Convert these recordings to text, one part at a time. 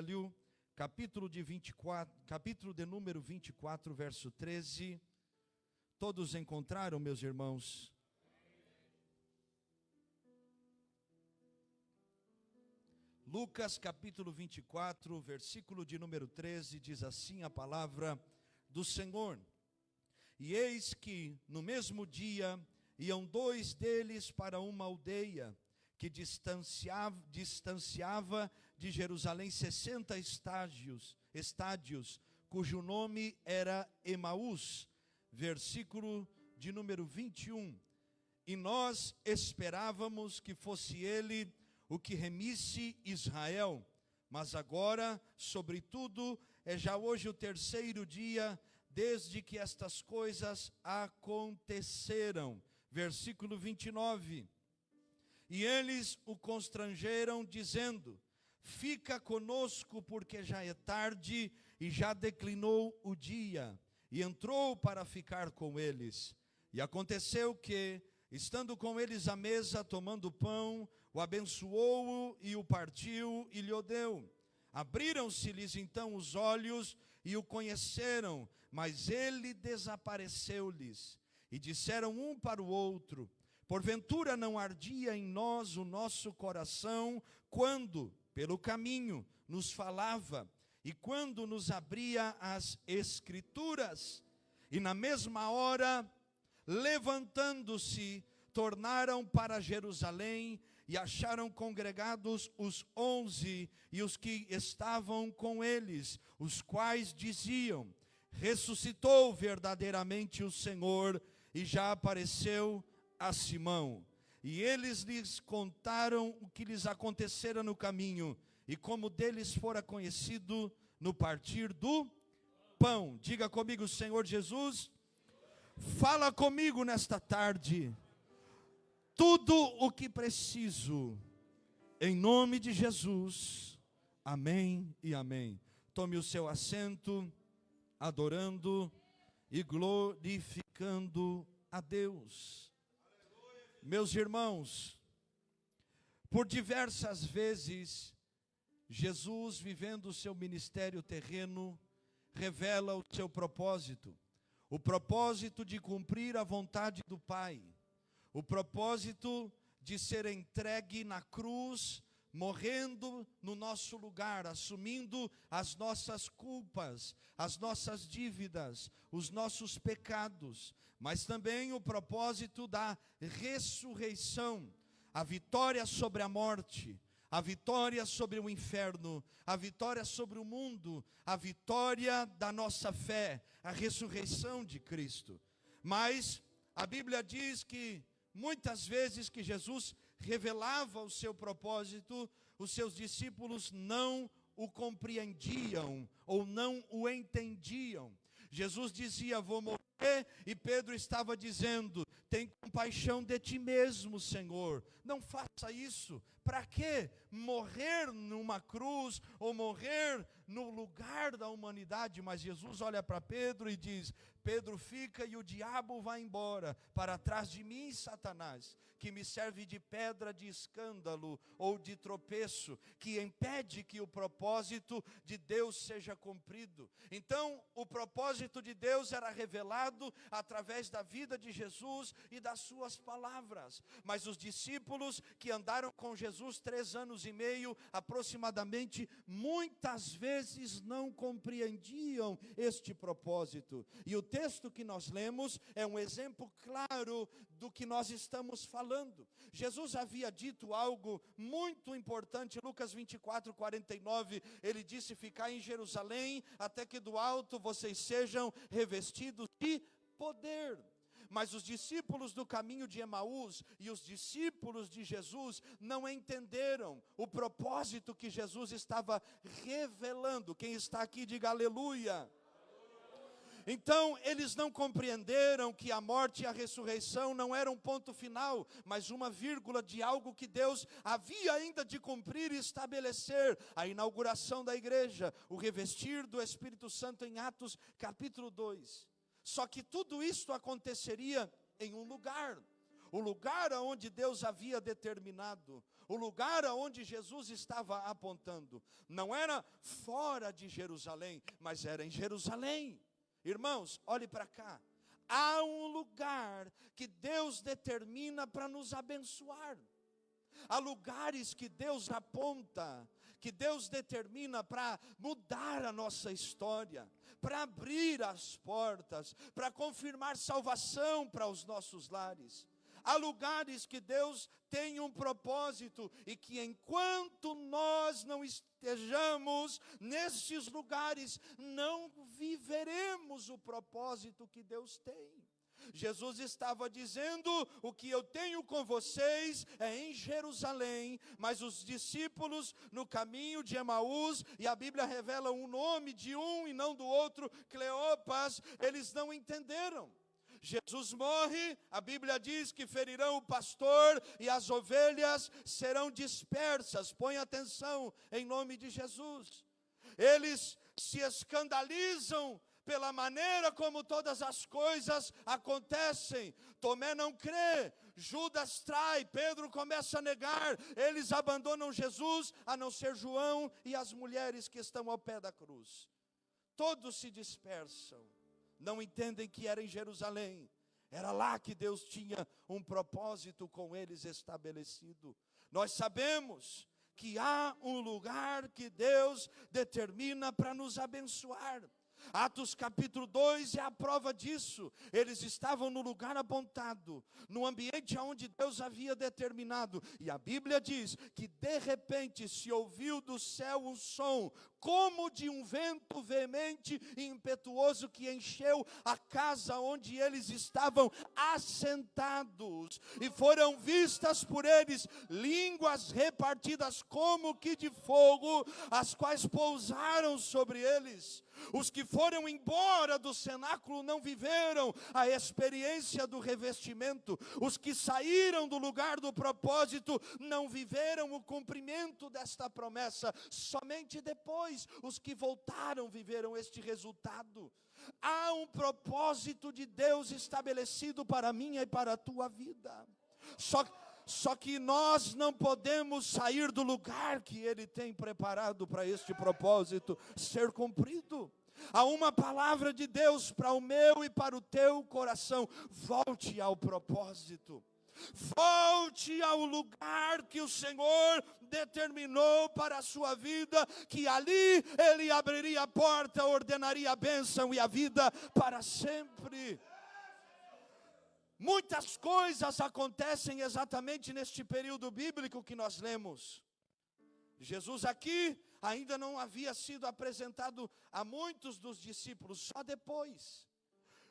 Evangelho, capítulo de número 24, verso 13. Todos encontraram, meus irmãos? Lucas capítulo 24, versículo de número 13, diz assim a palavra do Senhor: E eis que no mesmo dia iam dois deles para uma aldeia que distanciava de Jerusalém 60 estádios, cujo nome era Emaús. Versículo de número 21. E nós esperávamos que fosse ele o que remisse Israel, mas agora, sobretudo, é já hoje o terceiro dia desde que estas coisas aconteceram. Versículo 29. E eles o constrangeram, dizendo: Fica conosco, porque já é tarde e já declinou o dia. E entrou para ficar com eles. E aconteceu que, estando com eles à mesa, tomando o pão, o abençoou e o partiu e lhe deu. Abriram-se-lhes então os olhos e o conheceram, mas ele desapareceu-lhes. E disseram um para o outro: Porventura não ardia em nós o nosso coração, quando, pelo caminho, nos falava, e quando nos abria as Escrituras? E na mesma hora, levantando-se, tornaram para Jerusalém, e acharam congregados os 11 e os que estavam com eles, os quais diziam: Ressuscitou verdadeiramente o Senhor, e já apareceu a Simão. E eles lhes contaram o que lhes acontecera no caminho, e como deles fora conhecido no partir do pão. Diga comigo: Senhor Jesus, fala comigo nesta tarde, tudo o que preciso, em nome de Jesus, amém e amém. Tome o seu assento, adorando e glorificando a Deus. Meus irmãos, por diversas vezes, Jesus, vivendo o seu ministério terreno, revela o seu propósito. O propósito de cumprir a vontade do Pai. O propósito de ser entregue na cruz, morrendo no nosso lugar, assumindo as nossas culpas, as nossas dívidas, os nossos pecados. Mas também o propósito da ressurreição, a vitória sobre a morte, a vitória sobre o inferno, a vitória sobre o mundo, a vitória da nossa fé, a ressurreição de Cristo. Mas a Bíblia diz que muitas vezes que Jesus revelava o seu propósito, os seus discípulos não o compreendiam ou não o entendiam. Jesus dizia: vou morrer, e Pedro estava dizendo: tem compaixão de ti mesmo, Senhor, não faça isso. Para que morrer numa cruz ou morrer no lugar da humanidade? Mas Jesus olha para Pedro e diz: Pedro, fica e o diabo vai embora, para trás de mim, Satanás, que me serve de pedra de escândalo ou de tropeço, que impede que o propósito de Deus seja cumprido. Então, o propósito de Deus era revelado através da vida de Jesus e das suas palavras. Mas os discípulos que andaram com Jesus 3 anos e meio, aproximadamente, muitas vezes não compreendiam este propósito. E o texto que nós lemos é um exemplo claro do que nós estamos falando. Jesus havia dito algo muito importante, Lucas 24, 49, ele disse: Ficai em Jerusalém, até que do alto vocês sejam revestidos de poder. Mas os discípulos do caminho de Emaús e os discípulos de Jesus não entenderam o propósito que Jesus estava revelando. Quem está aqui, diga aleluia. Então, eles não compreenderam que a morte e a ressurreição não eram um ponto final, mas uma vírgula de algo que Deus havia ainda de cumprir e estabelecer. A inauguração da igreja, o revestir do Espírito Santo em Atos capítulo 2. Só que tudo isso aconteceria em um lugar. o lugar aonde Deus havia determinado, o lugar aonde Jesus estava apontando, não era fora de Jerusalém, mas era em Jerusalém. Irmãos, olhe para cá. Há um lugar que Deus determina para nos abençoar. Há lugares que Deus aponta, que Deus determina para mudar a nossa história, para abrir as portas, para confirmar salvação para os nossos lares. Há lugares que Deus tem um propósito e que enquanto nós não estejamos nesses lugares, não viveremos o propósito que Deus tem. Jesus estava dizendo: o que eu tenho com vocês é em Jerusalém, mas os discípulos no caminho de Emaús, e a Bíblia revela o nome de um e não do outro, Cleopas, eles não entenderam. Jesus morre, a Bíblia diz que ferirão o pastor e as ovelhas serão dispersas. Põe atenção, em nome de Jesus. Eles se escandalizam pela maneira como todas as coisas acontecem. Tomé não crê, Judas trai, Pedro começa a negar, eles abandonam Jesus, a não ser João e as mulheres que estão ao pé da cruz. Todos se dispersam, não entendem que era em Jerusalém, era lá que Deus tinha um propósito com eles estabelecido. Nós sabemos que há um lugar que Deus determina para nos abençoar. Atos capítulo 2 é a prova disso. Eles estavam no lugar apontado, no ambiente onde Deus havia determinado. E a Bíblia diz que de repente se ouviu do céu um som, como de um vento veemente e impetuoso, que encheu a casa onde eles estavam assentados. E foram vistas por eles línguas repartidas como que de fogo, as quais pousaram sobre eles. Os que foram embora do cenáculo não viveram a experiência do revestimento. Os que saíram do lugar do propósito não viveram o cumprimento desta promessa. Somente depois, os que voltaram viveram este resultado. Há um propósito de Deus estabelecido para a minha e para a tua vida. Só que nós não podemos sair do lugar que Ele tem preparado para este propósito ser cumprido. Há uma palavra de Deus para o meu e para o teu coração: volte ao propósito. Volte ao lugar que o Senhor determinou para a sua vida, que ali Ele abriria a porta, ordenaria a bênção e a vida para sempre. Muitas coisas acontecem exatamente neste período bíblico que nós lemos. Jesus aqui ainda não havia sido apresentado a muitos dos discípulos, só depois.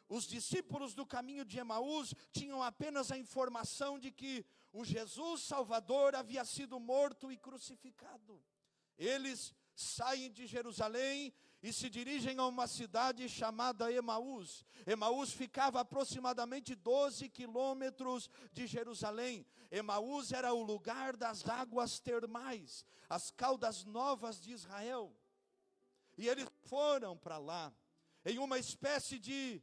Os discípulos do caminho de Emaús tinham apenas a informação de que o Jesus Salvador havia sido morto e crucificado. Eles saem de Jerusalém e se dirigem a uma cidade chamada Emaús. Emaús ficava aproximadamente 12 quilômetros de Jerusalém. Emaús era o lugar das águas termais, as Caldas Novas de Israel. E eles foram para lá, em uma espécie de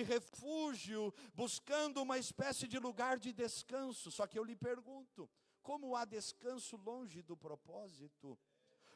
refúgio, buscando uma espécie de lugar de descanso. Só que eu lhe pergunto, como há descanso longe do propósito?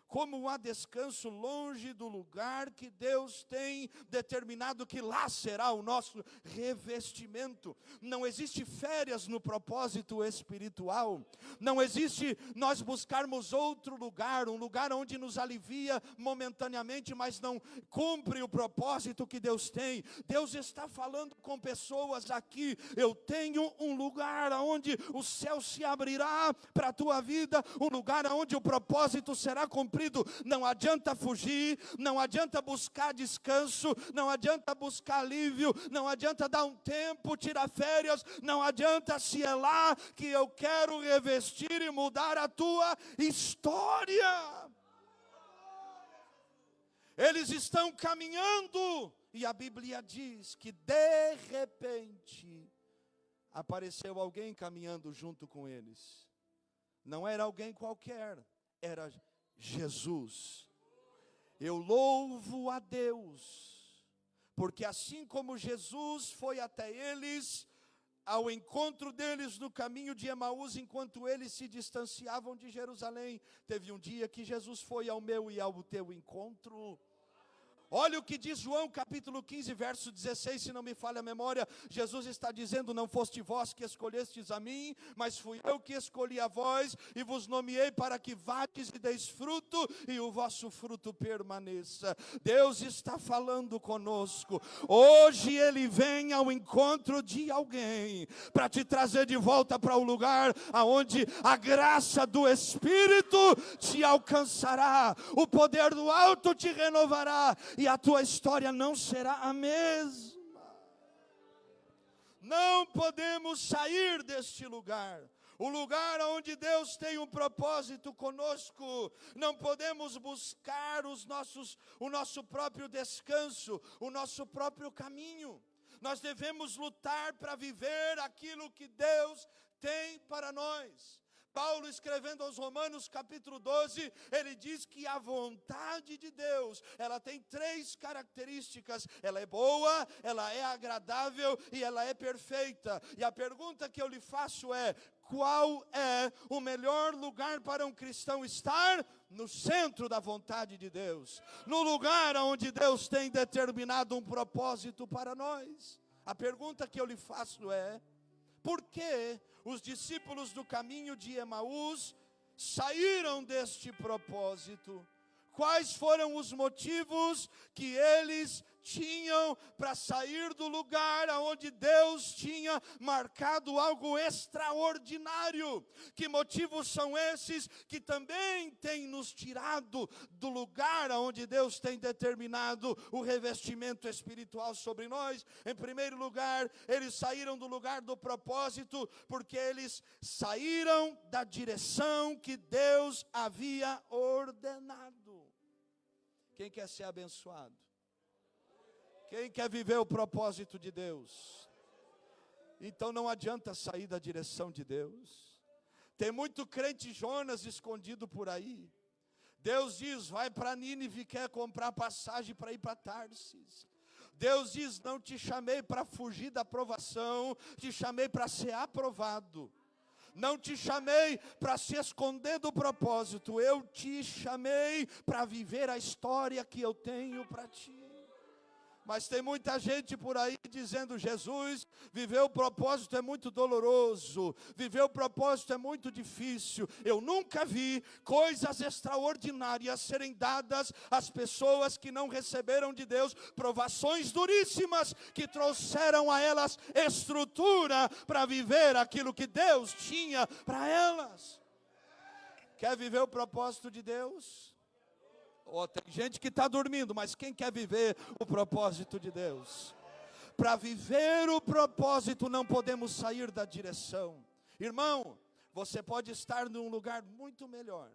Como há descanso longe do lugar que Deus tem determinado que lá será o nosso revestimento? Não existe férias no propósito espiritual. Não existe nós buscarmos outro lugar, um lugar onde nos alivia momentaneamente, mas não cumpre o propósito que Deus tem. Deus está falando com pessoas aqui: eu tenho um lugar onde o céu se abrirá para a tua vida, um lugar onde o propósito será cumprido. Não adianta fugir, não adianta buscar descanso, não adianta buscar alívio, não adianta dar um tempo, tirar férias, não adianta se é lá que eu quero revestir e mudar a tua história. Eles estão caminhando e a Bíblia diz que de repente apareceu alguém caminhando junto com eles. Não era alguém qualquer, era Jesus. Eu louvo a Deus, porque assim como Jesus foi até eles, ao encontro deles no caminho de Emaús, enquanto eles se distanciavam de Jerusalém. Teve um dia que Jesus foi ao meu e ao teu encontro. Olha o que diz João capítulo 15, verso 16, se não me falha a memória. Jesus está dizendo: não foste vós que escolhestes a mim, mas fui eu que escolhi a vós, e vos nomeei para que vades e deis fruto, e o vosso fruto permaneça. Deus está falando conosco. Hoje Ele vem ao encontro de alguém, para te trazer de volta para o lugar aonde a graça do Espírito te alcançará, o poder do alto te renovará, e a tua história não será a mesma. Não podemos sair deste lugar. O lugar onde Deus tem um propósito conosco. Não podemos buscar o nosso próprio descanso, o nosso próprio caminho. Nós devemos lutar para viver aquilo que Deus tem para nós. Paulo, escrevendo aos Romanos capítulo 12, ele diz que a vontade de Deus, ela tem 3 características: ela é boa, ela é agradável e ela é perfeita. E a pergunta que eu lhe faço é: qual é o melhor lugar para um cristão estar? No centro da vontade de Deus, no lugar onde Deus tem determinado um propósito para nós. A pergunta que eu lhe faço é: por que os discípulos do caminho de Emaús saíram deste propósito? Quais foram os motivos que eles tinham para sair do lugar onde Deus tinha marcado algo extraordinário? Que motivos são esses que também têm nos tirado do lugar onde Deus tem determinado o revestimento espiritual sobre nós? Em primeiro lugar, eles saíram do lugar do propósito porque eles saíram da direção que Deus havia ordenado. Quem quer ser abençoado? Quem quer viver o propósito de Deus? Então não adianta sair da direção de Deus. Tem muito crente Jonas escondido por aí. Deus diz: vai para Nínive, quer comprar passagem para ir para Tarsis. Deus diz: não te chamei para fugir da aprovação, te chamei para ser aprovado. Não te chamei para se esconder do propósito, eu te chamei para viver a história que eu tenho para ti. Mas tem muita gente por aí dizendo: Jesus, viver o propósito é muito doloroso, viver o propósito é muito difícil. Eu nunca vi coisas extraordinárias serem dadas às pessoas que não receberam de Deus provações duríssimas, que trouxeram a elas estrutura para viver aquilo que Deus tinha para elas. Quer viver o propósito de Deus? Oh, tem gente que está dormindo, mas quem quer viver o propósito de Deus? Para viver o propósito não podemos sair da direção. Irmão, você pode estar num lugar muito melhor,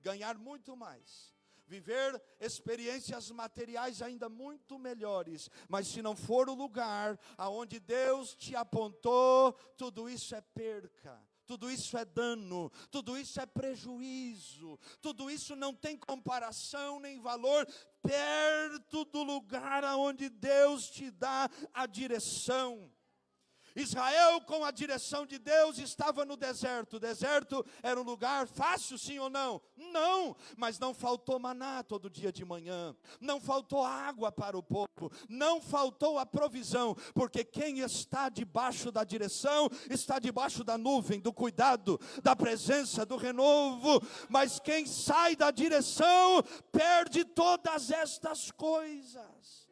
ganhar muito mais, viver experiências materiais ainda muito melhores, mas se não for o lugar aonde Deus te apontou, tudo isso é perca. Tudo isso é dano, tudo isso é prejuízo, tudo isso não tem comparação nem valor perto do lugar aonde Deus te dá a direção. Israel, com a direção de Deus, estava no deserto. O deserto era um lugar fácil, sim ou não? Não, mas não faltou maná todo dia de manhã, não faltou água para o povo, não faltou a provisão, porque quem está debaixo da direção, está debaixo da nuvem, do cuidado, da presença, do renovo. Mas quem sai da direção, perde todas estas coisas.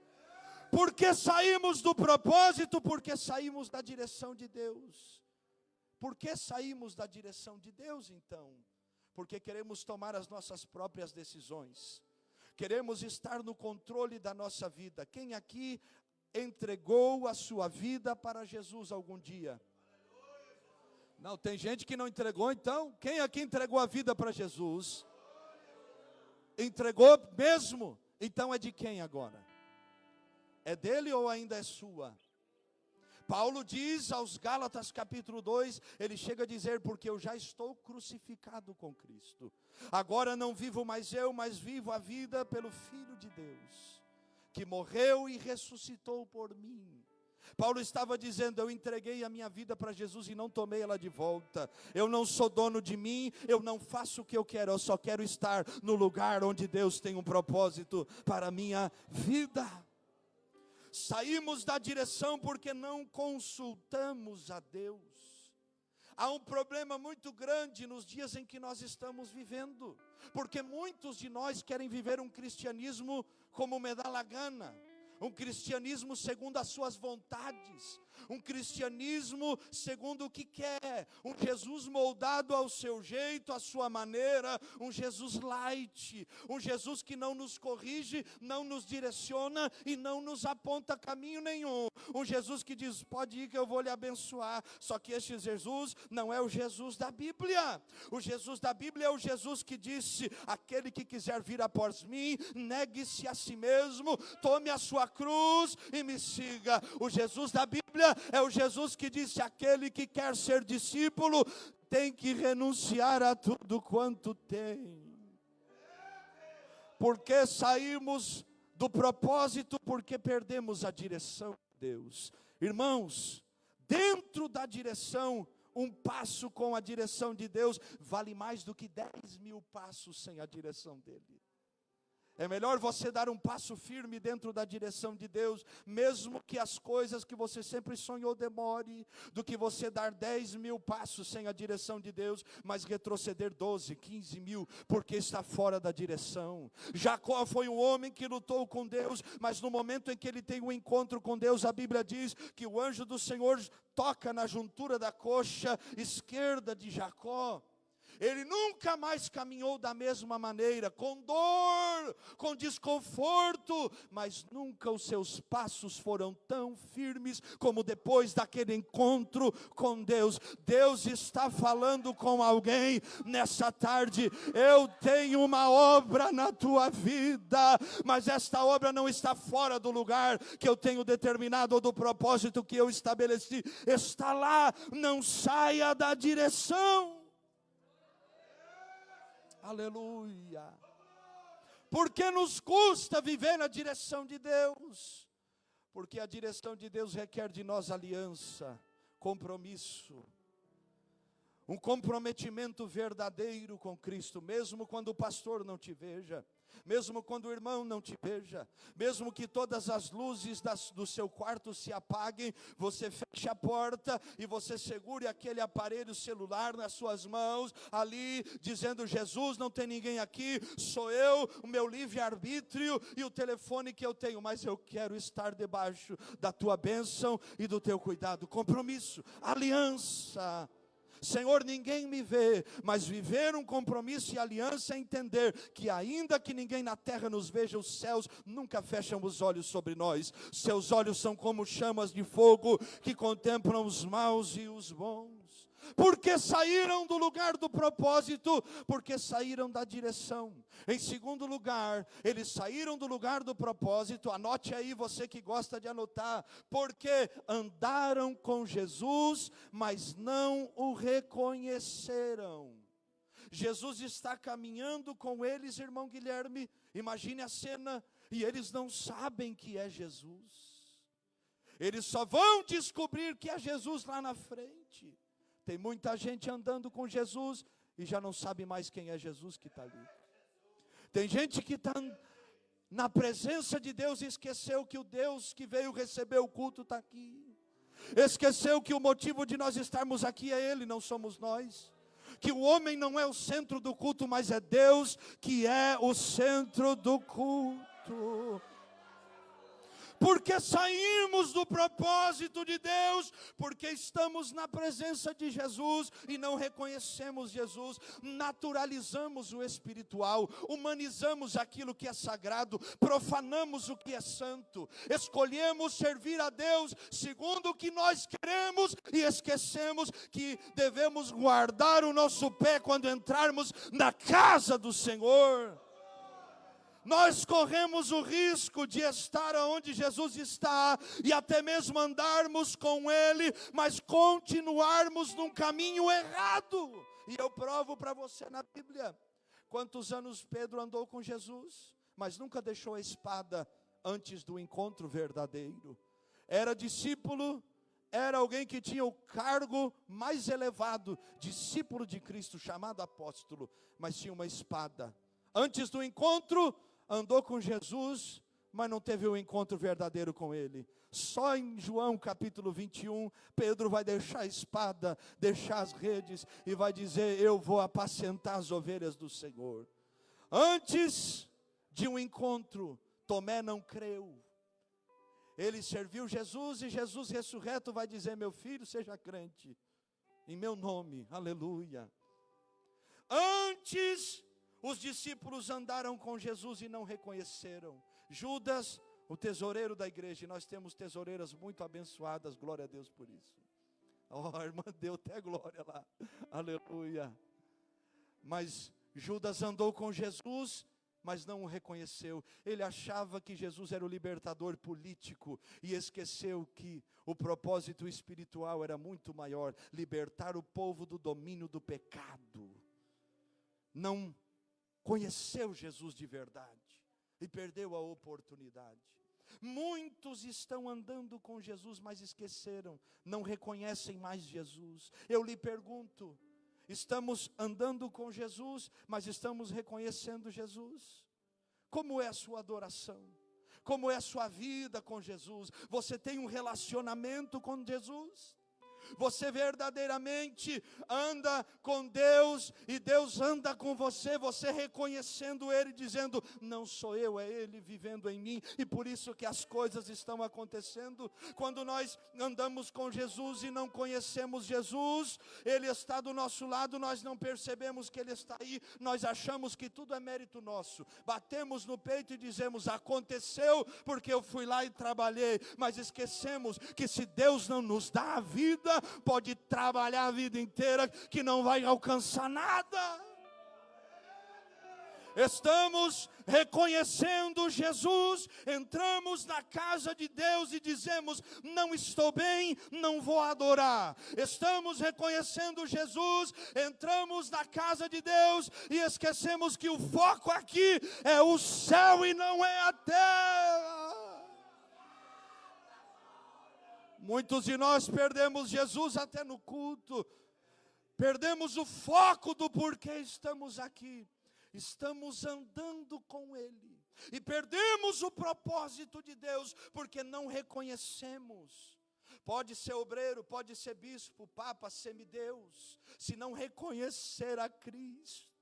Porque saímos do propósito, porque saímos da direção de Deus. Por que saímos da direção de Deus então? Porque queremos tomar as nossas próprias decisões. Queremos estar no controle da nossa vida. Quem aqui entregou a sua vida para Jesus algum dia? Não, tem gente que não entregou, então. Quem aqui entregou a vida para Jesus? Entregou mesmo? Então é de quem agora? É dele ou ainda é sua? Paulo diz aos Gálatas capítulo 2, ele chega a dizer: porque eu já estou crucificado com Cristo. Agora não vivo mais eu, mas vivo a vida pelo Filho de Deus, que morreu e ressuscitou por mim. Paulo estava dizendo: eu entreguei a minha vida para Jesus e não tomei ela de volta. Eu não sou dono de mim, eu não faço o que eu quero, eu só quero estar no lugar onde Deus tem um propósito para a minha vida. Saímos da direção porque não consultamos a Deus. Há um problema muito grande nos dias em que nós estamos vivendo, porque muitos de nós querem viver um cristianismo como me dá a gana, um cristianismo segundo as suas vontades, um cristianismo segundo o que quer, um Jesus moldado ao seu jeito, à sua maneira, um Jesus light, um Jesus que não nos corrige, não nos direciona e não nos aponta caminho nenhum, um Jesus que diz: pode ir que eu vou lhe abençoar. Só que este Jesus não é o Jesus da Bíblia. O Jesus da Bíblia é o Jesus que disse: aquele que quiser vir após mim, negue-se a si mesmo, tome a sua cruz e me siga. O Jesus da Bíblia é o Jesus que disse: aquele que quer ser discípulo tem que renunciar a tudo quanto tem. Porque saímos do propósito, porque perdemos a direção de Deus. Irmãos, dentro da direção, um passo com a direção de Deus vale mais do que 10.000 passos sem a direção dele. É melhor você dar um passo firme dentro da direção de Deus, mesmo que as coisas que você sempre sonhou demore, do que você dar 10.000 passos sem a direção de Deus, mas retroceder 12, 15.000, porque está fora da direção. Jacó foi um homem que lutou com Deus, mas no momento em que ele tem um encontro com Deus, a Bíblia diz que o anjo do Senhor toca na juntura da coxa esquerda de Jacó. Ele nunca mais caminhou da mesma maneira, com dor, com desconforto, mas nunca os seus passos foram tão firmes como depois daquele encontro com Deus. Deus está falando com alguém nessa tarde: eu tenho uma obra na tua vida, mas esta obra não está fora do lugar que eu tenho determinado ou do propósito que eu estabeleci, está lá, não saia da direção. Aleluia. Porque nos custa viver na direção de Deus? Porque a direção de Deus requer de nós aliança, compromisso, um comprometimento verdadeiro com Cristo, mesmo quando o pastor não te veja, mesmo quando o irmão não te veja, mesmo que todas as luzes do seu quarto se apaguem, você feche a porta e você segure aquele aparelho celular nas suas mãos, ali dizendo: Jesus, não tem ninguém aqui, sou eu, o meu livre-arbítrio e o telefone que eu tenho, mas eu quero estar debaixo da tua bênção e do teu cuidado. Compromisso, aliança. Senhor, ninguém me vê, mas viver um compromisso e aliança é entender que ainda que ninguém na terra nos veja, os céus nunca fecham os olhos sobre nós. Seus olhos são como chamas de fogo que contemplam os maus e os bons. Porque saíram do lugar do propósito, porque saíram da direção. Em segundo lugar, eles saíram do lugar do propósito, anote aí você que gosta de anotar, porque andaram com Jesus, mas não o reconheceram. Jesus está caminhando com eles, irmão Guilherme, imagine a cena, e eles não sabem que é Jesus. Eles só vão descobrir que é Jesus lá na frente. Tem muita gente andando com Jesus e já não sabe mais quem é Jesus que está ali. Tem gente que está na presença de Deus e esqueceu que o Deus que veio receber o culto está aqui. Esqueceu que o motivo de nós estarmos aqui é Ele, não somos nós. Que o homem não é o centro do culto, mas é Deus que é o centro do culto. Porque saímos do propósito de Deus, porque estamos na presença de Jesus e não reconhecemos Jesus, naturalizamos o espiritual, humanizamos aquilo que é sagrado, profanamos o que é santo, escolhemos servir a Deus segundo o que nós queremos e esquecemos que devemos guardar o nosso pé quando entrarmos na casa do Senhor. Nós corremos o risco de estar onde Jesus está e até mesmo andarmos com Ele, mas continuarmos num caminho errado. E eu provo para você na Bíblia quantos anos Pedro andou com Jesus, mas nunca deixou a espada antes do encontro verdadeiro. era discípulo, era alguém que tinha o cargo mais elevado, discípulo de Cristo, chamado apóstolo, mas tinha uma espada. Antes do encontro, andou com Jesus, mas não teve um encontro verdadeiro com Ele. Só em João capítulo 21, Pedro vai deixar a espada, deixar as redes, e vai dizer: eu vou apacentar as ovelhas do Senhor. Antes de um encontro, Tomé não creu. Ele serviu Jesus, e Jesus ressurreto vai dizer: meu filho, seja crente em meu nome, aleluia. Antes, os discípulos andaram com Jesus e não reconheceram. Judas, o tesoureiro da igreja, e nós temos tesoureiras muito abençoadas, glória a Deus por isso. A irmã deu até glória lá, aleluia. Mas Judas andou com Jesus, mas não o reconheceu. Ele achava que Jesus era o libertador político, e esqueceu que o propósito espiritual era muito maior: libertar o povo do domínio do pecado. Não conheceu Jesus de verdade, e perdeu a oportunidade. Muitos estão andando com Jesus, mas esqueceram, não reconhecem mais Jesus. Eu lhe pergunto, estamos andando com Jesus, mas estamos reconhecendo Jesus? Como é a sua adoração? Como é a sua vida com Jesus? Você tem um relacionamento com Jesus? Você verdadeiramente anda com Deus, e Deus anda com você, você reconhecendo Ele, dizendo: não sou eu, é Ele vivendo em mim, e por isso que as coisas estão acontecendo. Quando nós andamos com Jesus e não conhecemos Jesus, Ele está do nosso lado, nós não percebemos que Ele está aí, nós achamos que tudo é mérito nosso, batemos no peito e dizemos: aconteceu porque eu fui lá e trabalhei, mas esquecemos que se Deus não nos dá a vida, pode trabalhar a vida inteira que não vai alcançar nada. Estamos reconhecendo Jesus, entramos na casa de Deus e dizemos: não estou bem, não vou adorar. Estamos reconhecendo Jesus, entramos na casa de Deus e esquecemos que o foco aqui é o céu e não é a terra. Muitos de nós perdemos Jesus até no culto, perdemos o foco do porquê estamos aqui. Estamos andando com Ele, e perdemos o propósito de Deus, porque não reconhecemos. Pode ser obreiro, pode ser bispo, papa, semideus, se não reconhecer a Cristo,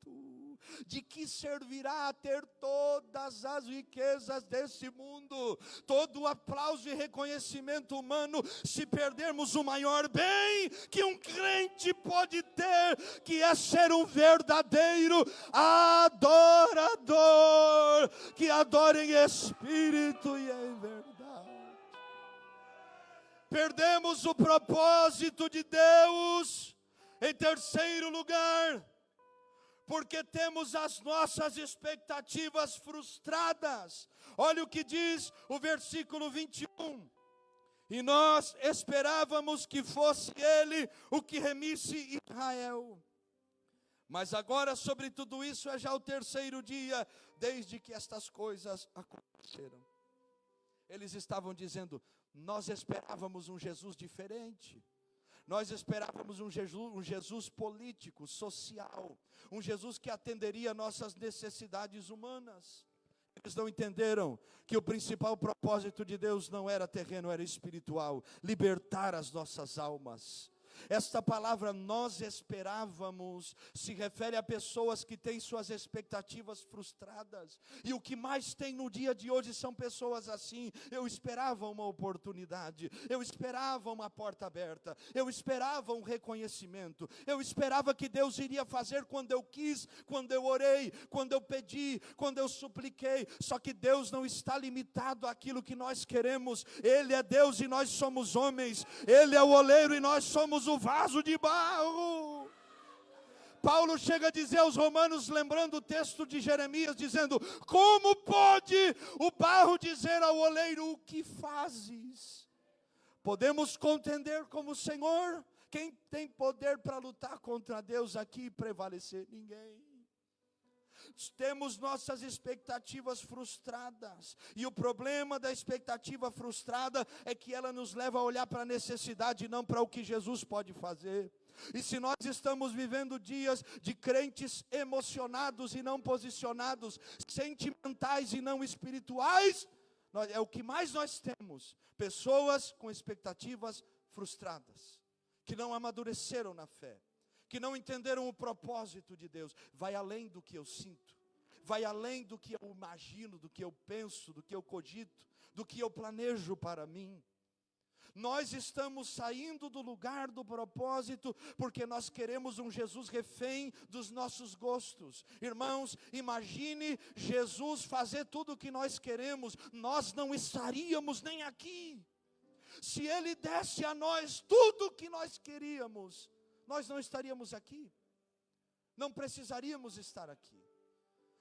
de que servirá ter todas as riquezas desse mundo, todo o aplauso e reconhecimento humano, se perdermos o maior bem que um crente pode ter, que é ser um verdadeiro adorador, que adora em espírito e em verdade. Perdemos o propósito de Deus. Em terceiro lugar, porque temos as nossas expectativas frustradas. Olha o que diz o versículo 21. E nós esperávamos que fosse Ele o que remisse Israel. Mas agora sobre tudo isso é já o terceiro dia, desde que estas coisas aconteceram. Eles estavam dizendo: nós esperávamos um Jesus diferente. Nós esperávamos um Jesus político, social, um Jesus que atenderia nossas necessidades humanas. Eles não entenderam que o principal propósito de Deus não era terreno, era espiritual, libertar as nossas almas. Esta palavra "nós esperávamos" se refere a pessoas que têm suas expectativas frustradas. E o que mais tem no dia de hoje são pessoas assim. Eu esperava uma oportunidade, eu esperava uma porta aberta, eu esperava um reconhecimento, eu esperava que Deus iria fazer quando eu quis, quando eu orei, quando eu pedi, quando eu supliquei. Só que Deus não está limitado àquilo que nós queremos. Ele é Deus e nós somos homens. Ele é o oleiro e nós somos o vaso de barro. Paulo chega a dizer aos romanos, lembrando o texto de Jeremias, dizendo: como pode o barro dizer ao oleiro: o que fazes? Podemos contender como o Senhor? Quem tem poder para lutar contra Deus aqui e prevalecer? Ninguém. temos nossas expectativas frustradas. E o problema da expectativa frustrada é que ela nos leva a olhar para a necessidade e não para o que Jesus pode fazer. E se nós estamos vivendo dias de crentes emocionados e não posicionados, sentimentais e não espirituais, é o que mais nós temos: pessoas com expectativas frustradas, que não amadureceram na fé, que não entenderam o propósito de Deus. Vai além do que eu sinto, vai além do que eu imagino, do que eu penso, do que eu cogito, do que eu planejo para mim. Nós estamos saindo do lugar do propósito, porque nós queremos um Jesus refém dos nossos gostos. Irmãos, imagine Jesus fazer tudo o que nós queremos, nós não estaríamos nem aqui. Se Ele desse a nós tudo o que nós queríamos, nós não estaríamos aqui, não precisaríamos estar aqui.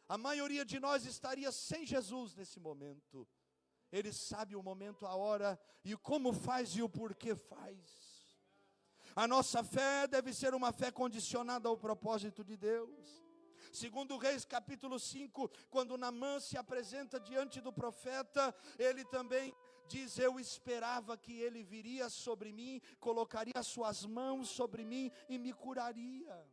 A maioria de nós estaria sem Jesus nesse momento. Ele sabe o momento, a hora, e como faz e o porquê faz. A nossa fé deve ser uma fé condicionada ao propósito de Deus. Segundo Reis capítulo 5, quando Naamã se apresenta diante do profeta, ele também diz: eu esperava que ele viria sobre mim, colocaria as suas mãos sobre mim e me curaria.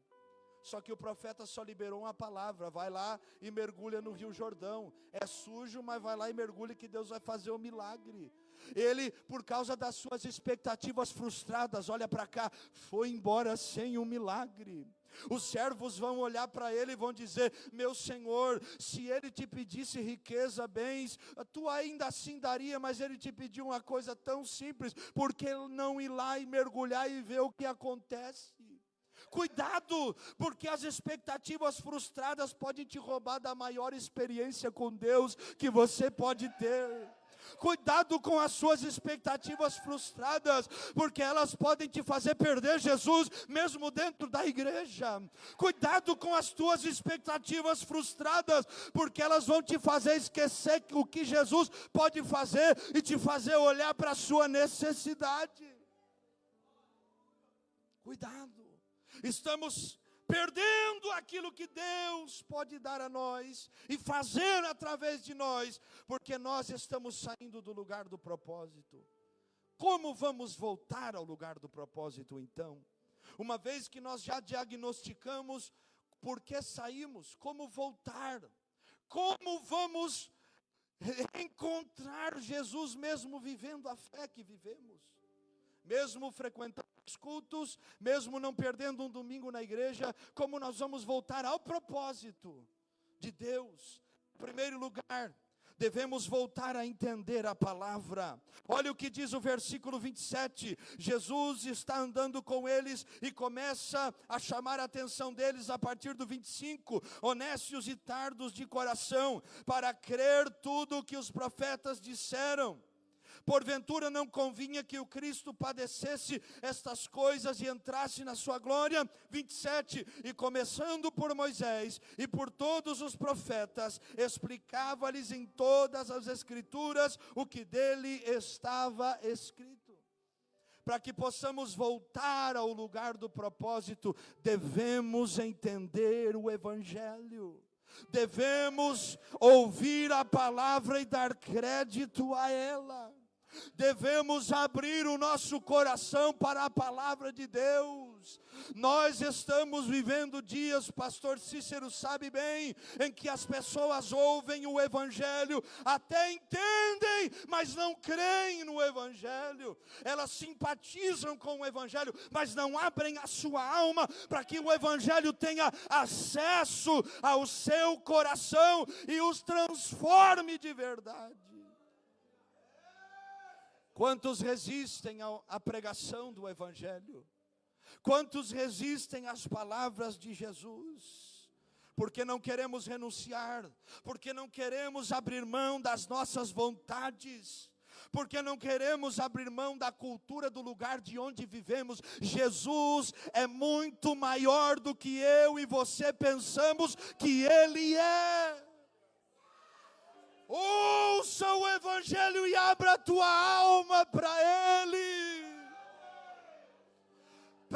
Só que o profeta só liberou uma palavra: vai lá e mergulha no Rio Jordão. É sujo, mas vai lá e mergulha que Deus vai fazer um milagre. Ele, por causa das suas expectativas frustradas, olha para cá, foi embora sem um milagre. Os servos vão olhar para ele e vão dizer: meu senhor, se ele te pedisse riqueza, bens, tu ainda assim daria, mas ele te pediu uma coisa tão simples, por que não ir lá e mergulhar e ver o que acontece? Cuidado, porque as expectativas frustradas podem te roubar da maior experiência com Deus que você pode ter. Cuidado com as suas expectativas frustradas, porque elas podem te fazer perder Jesus mesmo dentro da igreja. Cuidado com as tuas expectativas frustradas, porque elas vão te fazer esquecer o que Jesus pode fazer e te fazer olhar para a sua necessidade. Cuidado. Estamos perdendo aquilo que Deus pode dar a nós e fazer através de nós, porque nós estamos saindo do lugar do propósito. Como vamos voltar ao lugar do propósito então? Uma vez que nós já diagnosticamos por que saímos, como voltar? Como vamos encontrar Jesus mesmo vivendo a fé que vivemos? Mesmo frequentando os cultos, mesmo não perdendo um domingo na igreja, como nós vamos voltar ao propósito de Deus? Em primeiro lugar, devemos voltar a entender a palavra. Olha o que diz o versículo 27, Jesus está andando com eles e começa a chamar a atenção deles a partir do 25, honestos e tardos de coração, para crer tudo o que os profetas disseram. Porventura não convinha que o Cristo padecesse estas coisas e entrasse na sua glória? 27, e começando por Moisés e por todos os profetas, explicava-lhes em todas as escrituras o que dele estava escrito. Para que possamos voltar ao lugar do propósito, devemos entender o Evangelho. Devemos ouvir a palavra e dar crédito a ela. Devemos abrir o nosso coração para a palavra de Deus. Nós estamos vivendo dias, pastor Cícero sabe bem, em que as pessoas ouvem o Evangelho, até entendem, mas não creem no Evangelho. Elas simpatizam com o Evangelho, mas não abrem a sua alma para que o Evangelho tenha acesso ao seu coração e os transforme de verdade. Quantos resistem à pregação do Evangelho? Quantos resistem às palavras de Jesus? Porque não queremos renunciar, porque não queremos abrir mão das nossas vontades, porque não queremos abrir mão da cultura do lugar de onde vivemos. Jesus é muito maior do que eu e você pensamos que Ele é. Ouça o Evangelho e abra a tua alma para Ele,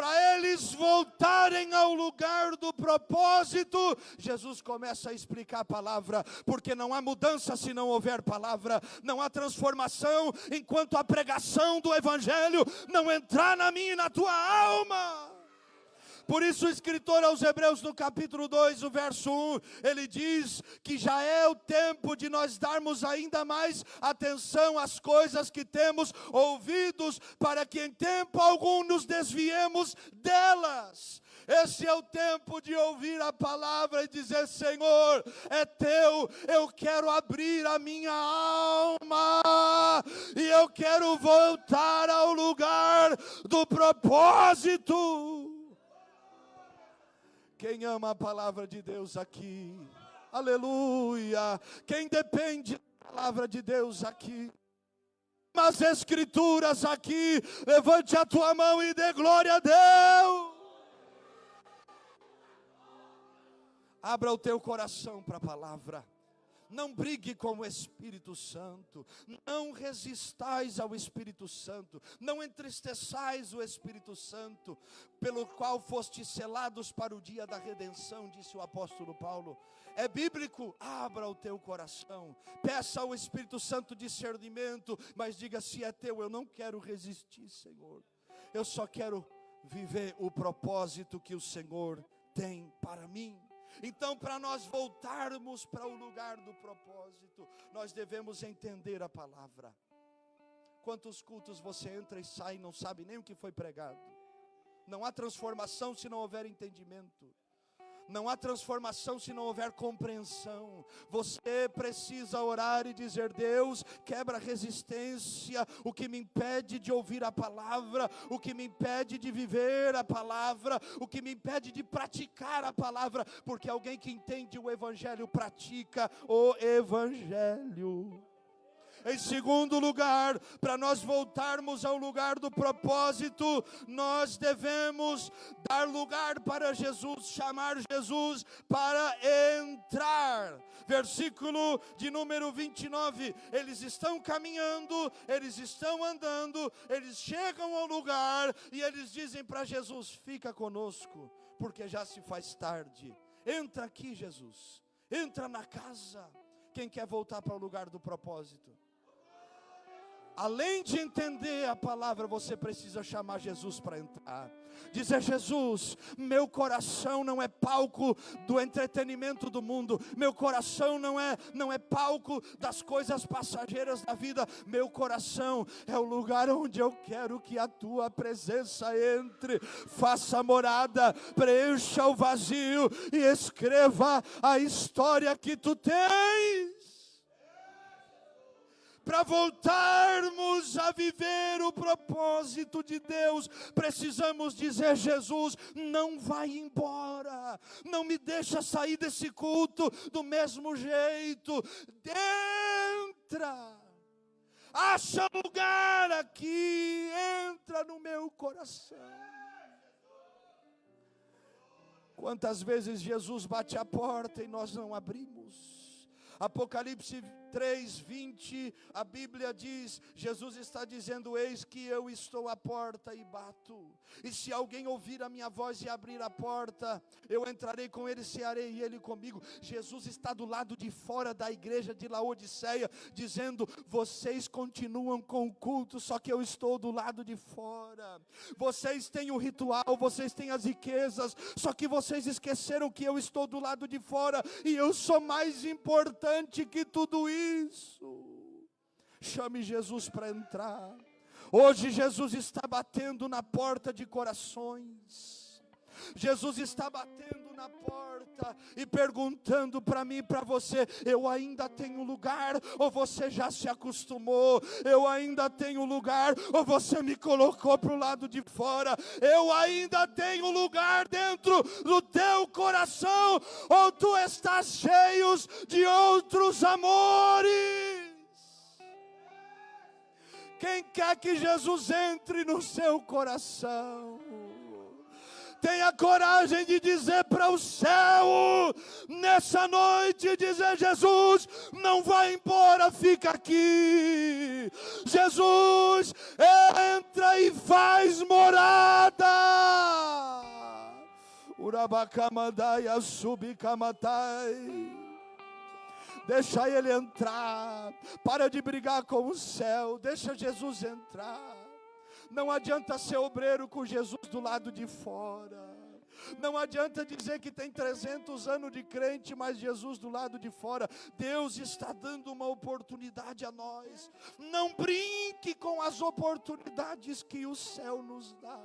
para eles voltarem ao lugar do propósito, Jesus começa a explicar a palavra, porque não há mudança se não houver palavra, não há transformação enquanto a pregação do Evangelho não entrar na minha e na tua alma. Por isso o escritor aos Hebreus no capítulo 2, o verso 1, ele diz que já é o tempo de nós darmos ainda mais atenção às coisas que temos ouvidos, para que em tempo algum nos desviemos delas. Esse é o tempo de ouvir a palavra e dizer: Senhor, é teu, eu quero abrir a minha alma, e eu quero voltar ao lugar do propósito. Quem ama a palavra de Deus aqui? Aleluia! Quem depende da palavra de Deus aqui? As escrituras aqui, levante a tua mão e dê glória a Deus. Abra o teu coração para a palavra. Não brigue com o Espírito Santo, não resistais ao Espírito Santo, não entristeçais o Espírito Santo, pelo qual fostes selados para o dia da redenção, disse o apóstolo Paulo. É bíblico? Abra o teu coração, peça ao Espírito Santo discernimento, mas diga: se é teu, eu não quero resistir, Senhor, eu só quero viver o propósito que o Senhor tem para mim. Então, para nós voltarmos para o lugar do propósito, nós devemos entender a palavra. Quantos cultos você entra e sai e não sabe nem o que foi pregado? Não há transformação se não houver entendimento. Não há transformação se não houver compreensão. Você precisa orar e dizer: Deus, quebra a resistência, o que me impede de ouvir a palavra, o que me impede de viver a palavra, o que me impede de praticar a palavra, porque alguém que entende o Evangelho pratica o Evangelho. Em segundo lugar, para nós voltarmos ao lugar do propósito, nós devemos dar lugar para Jesus, chamar Jesus para entrar. Versículo de número 29, eles estão caminhando, eles estão andando, eles chegam ao lugar e eles dizem para Jesus: fica conosco, porque já se faz tarde. Entra aqui, Jesus, entra na casa. Quem quer voltar para o lugar do propósito? Além de entender a palavra, você precisa chamar Jesus para entrar. Dizer: Jesus, meu coração não é palco do entretenimento do mundo. Meu coração não é palco das coisas passageiras da vida. Meu coração é o lugar onde eu quero que a tua presença entre. Faça morada, preencha o vazio e escreva a história que tu tens. Para voltarmos a viver o propósito de Deus, precisamos dizer: Jesus, não vai embora, não me deixa sair desse culto do mesmo jeito, entra, acha lugar aqui, entra no meu coração. Quantas vezes Jesus bate a porta e nós não abrimos? Apocalipse 3:20, a Bíblia diz, Jesus está dizendo: eis que eu estou à porta e bato, e se alguém ouvir a minha voz e abrir a porta, eu entrarei com ele, cearei e ele comigo. Jesus está do lado de fora da igreja de Laodiceia, dizendo: vocês continuam com o culto, só que eu estou do lado de fora. Vocês têm o ritual, vocês têm as riquezas, só que vocês esqueceram que eu estou do lado de fora, e eu sou mais importante que tudo isso. Chame Jesus para entrar. Hoje Jesus está batendo na porta de corações. Jesus está batendo na porta e perguntando para mim e para você: eu ainda tenho lugar ou você já se acostumou? Eu ainda tenho lugar ou você me colocou para o lado de fora? Eu ainda tenho lugar dentro do teu coração ou tu estás cheio de outros amores? Quem quer que Jesus entre no seu coração? Tenha coragem de dizer para o céu, nessa noite, dizer: Jesus, não vai embora, fica aqui. Jesus, entra e faz morada. Urabacamadaia subicamatai. Deixa ele entrar. Para de brigar com o céu. Deixa Jesus entrar. Não adianta ser obreiro com Jesus do lado de fora. Não adianta dizer que tem 300 anos de crente, mas Jesus do lado de fora. Deus está dando uma oportunidade a nós. Não brinque com as oportunidades que o céu nos dá.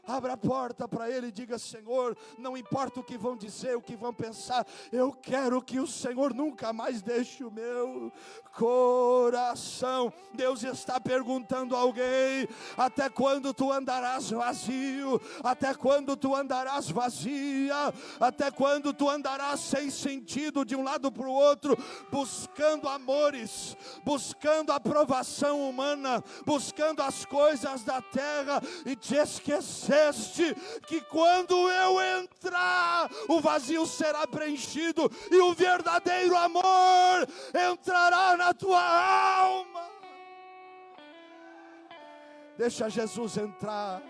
Abra a porta para Ele e diga: Senhor, não importa o que vão dizer, o que vão pensar, eu quero que o Senhor nunca mais deixe o meu coração. Deus está perguntando a alguém: até quando tu andarás vazio? Até quando tu andarás vazia? Até quando tu andarás sem sentido de um lado para o outro, buscando amores, buscando aprovação humana, buscando as coisas da terra, e te esqueceste que quando eu entrar, o vazio será preenchido e o verdadeiro amor entrará na tua alma. Deixa Jesus entrar.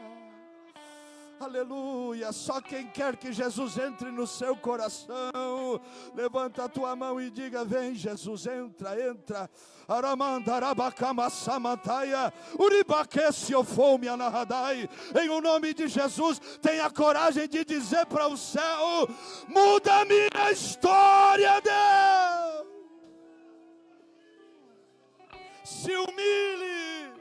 Aleluia. Só quem quer que Jesus entre no seu coração, levanta a tua mão e diga: vem Jesus, entra, entra. Em o nome de Jesus, tenha coragem de dizer para o céu: muda a minha história, Deus. Se humilhe,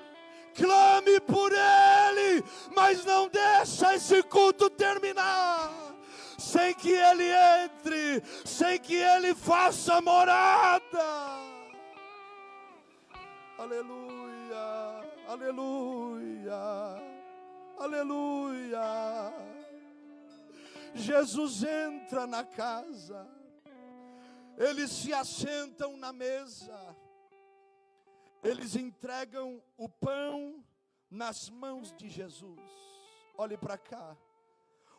clame por Ele, mas não deixa esse culto terminar sem que Ele entre, sem que Ele faça morada. Aleluia, aleluia, aleluia. Jesus entra na casa, eles se assentam na mesa, eles entregam o pão nas mãos de Jesus. Olhe para cá.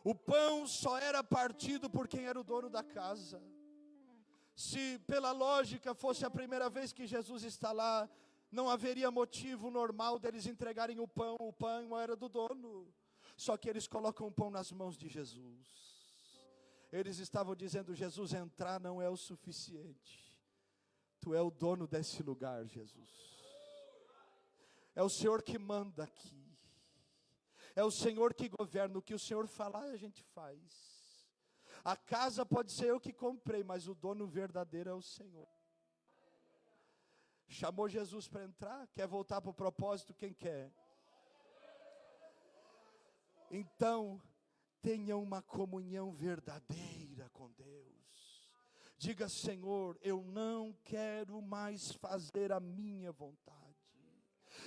O pão só era partido por quem era o dono da casa. Se pela lógica fosse a primeira vez que Jesus está lá, não haveria motivo normal deles entregarem o pão era do dono. Só que eles colocam o pão nas mãos de Jesus. Eles estavam dizendo: Jesus, entrar não é o suficiente. Tu é o dono desse lugar, Jesus. É o Senhor que manda aqui. É o Senhor que governa. O que o Senhor falar, a gente faz. A casa pode ser eu que comprei, mas o dono verdadeiro é o Senhor. Chamou Jesus para entrar? Quer voltar para o propósito? Quem quer? Então, tenha uma comunhão verdadeira com Deus. Diga: Senhor, eu não quero mais fazer a minha vontade.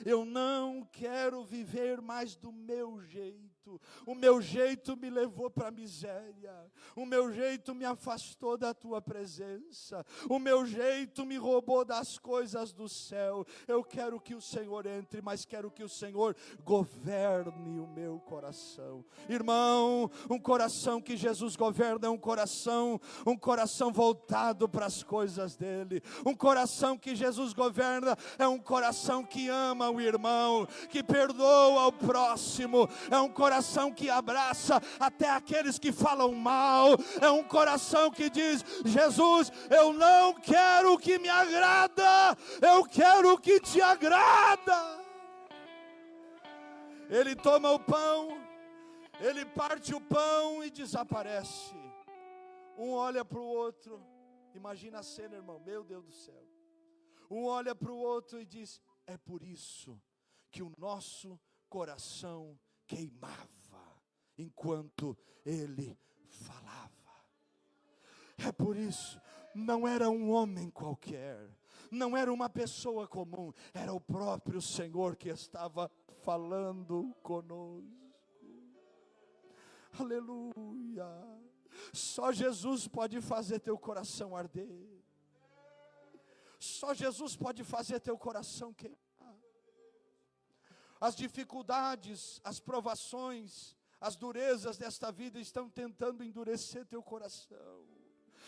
Eu não quero viver mais do meu jeito. O meu jeito me levou para a miséria. O meu jeito me afastou da tua presença. O meu jeito me roubou das coisas do céu. Eu quero que o Senhor entre, mas quero que o Senhor governe o meu coração. Irmão, um coração que Jesus governa é um coração voltado para as coisas dele. Um coração que Jesus governa é um coração que ama o irmão, que perdoa o próximo, é um coração que abraça até aqueles que falam mal, é um coração que diz: Jesus, eu não quero o que me agrada, eu quero o que te agrada. Ele toma o pão, ele parte o pão e desaparece. Um olha para o outro, imagina a cena, irmão, meu Deus do céu. Um olha para o outro e diz: é por isso que o nosso coração queimava enquanto ele falava. É por isso, não era um homem qualquer, não era uma pessoa comum, era o próprio Senhor que estava falando conosco. Aleluia. Só Jesus pode fazer teu coração arder. Só Jesus pode fazer teu coração queimar. As dificuldades, as provações, as durezas desta vida estão tentando endurecer teu coração.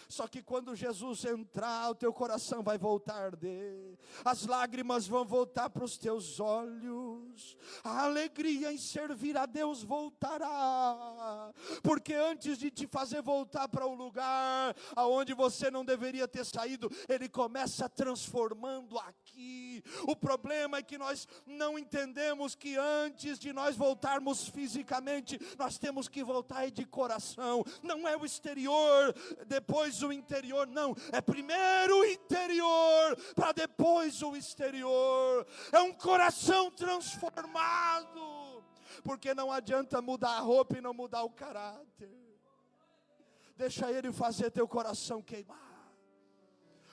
Só que quando Jesus entrar, o teu coração vai voltar a arder, as lágrimas vão voltar para os teus olhos, a alegria em servir a Deus voltará, porque antes de te fazer voltar para o lugar aonde você não deveria ter saído, Ele começa transformando aqui. O problema é que nós não entendemos que antes de nós voltarmos fisicamente, nós temos que voltar de coração. Não é o exterior, depois o interior, não. É primeiro o interior, para depois o exterior. É um coração transformado, porque não adianta mudar a roupa e não mudar o caráter. Deixa Ele fazer teu coração queimar.